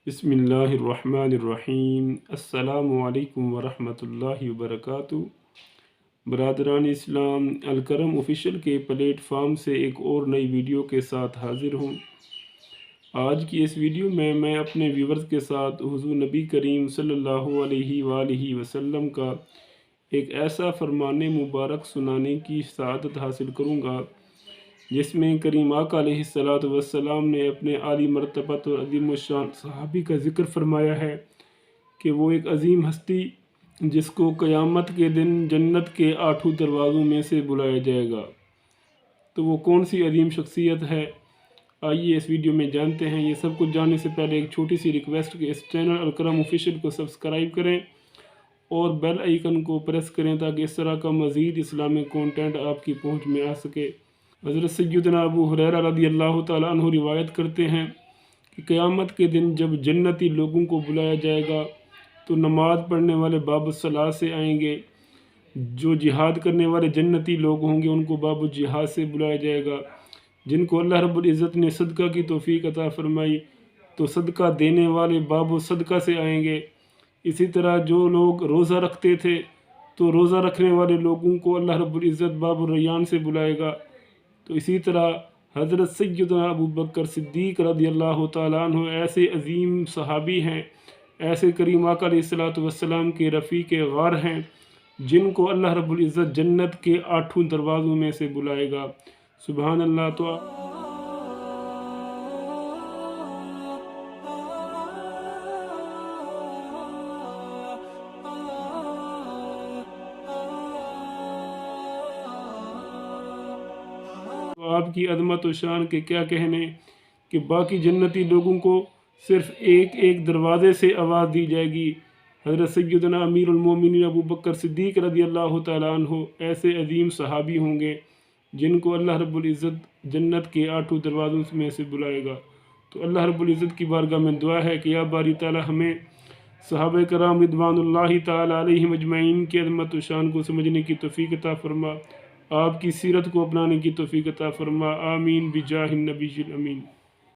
بسم اللہ الرحمن الرحیم۔ السلام علیکم ورحمۃ اللہ وبرکاتہ۔ برادران اسلام، الکرم آفیشیل کے پلیٹ فارم سے ایک اور نئی ویڈیو کے ساتھ حاضر ہوں۔ آج کی اس ویڈیو میں اپنے ویورز کے ساتھ حضور نبی کریم صلی اللہ علیہ وآلہ وسلم کا ایک ایسا فرمان مبارک سنانے کی سعادت حاصل کروں گا جس میں کریم آقا علیہ السلام نے اپنے عالی مرتبت اور عظیم الشان صحابی کا ذکر فرمایا ہے کہ وہ ایک عظیم ہستی جس کو قیامت کے دن جنت کے 8 دروازوں میں سے بلایا جائے گا۔ تو وہ کون سی عظیم شخصیت ہے؟ آئیے اس ویڈیو میں جانتے ہیں۔ یہ سب کچھ جاننے سے پہلے ایک چھوٹی سی ریکویسٹ کہ اس چینل الکرم آفیشیل کو سبسکرائب کریں اور بیل آئیکن کو پریس کریں تاکہ اس طرح کا مزید اسلامک کانٹینٹ آپ کی پہنچ میں آ سکے۔ حضرت سیدنا ابو ہریرہ رضی اللہ تعالیٰ عنہ روایت کرتے ہیں کہ قیامت کے دن جب جنتی لوگوں کو بلایا جائے گا تو نماز پڑھنے والے باب الصلاۃ سے آئیں گے، جو جہاد کرنے والے جنتی لوگ ہوں گے ان کو باب الجہاد سے بلایا جائے گا، جن کو اللہ رب العزت نے صدقہ کی توفیق عطا فرمائی تو صدقہ دینے والے باب الصدقہ سے آئیں گے۔ اسی طرح جو لوگ روزہ رکھتے تھے تو روزہ رکھنے والے لوگوں کو اللہ رب العزت باب الریان سے بلائے گا۔ تو اسی طرح حضرت سیدنا ابو بکر صدیق رضی اللہ تعالیٰ عنہ ایسے عظیم صحابی ہیں، ایسے کریم آقا علیہ السلام کے رفیق غار ہیں جن کو اللہ رب العزت جنت کے 8 دروازوں میں سے بلائے گا۔ سبحان اللہ۔ تو آپ کی عظمت و شان کے کیا کہنے کہ باقی جنتی لوگوں کو صرف ایک دروازے سے آواز دی جائے گی۔ حضرت سیدنا امیر المومنین ابو بکر صدیق رضی اللہ تعالیٰ عنہ ایسے عظیم صحابی ہوں گے جن کو اللہ رب العزت جنت کے 8 دروازوں میں سے بلائے گا۔ تو اللہ رب العزت کی بارگاہ میں دعا ہے کہ یا باری تعالیٰ ہمیں صحابہ کرام رضوان اللہ تعالیٰ علیہم اجمعین کی عظمت و شان کو سمجھنے کی توفیق عطا فرما، آپ کی سیرت کو اپنانے کی توفیق عطا فرما، آمین بجاہ النبی الامین۔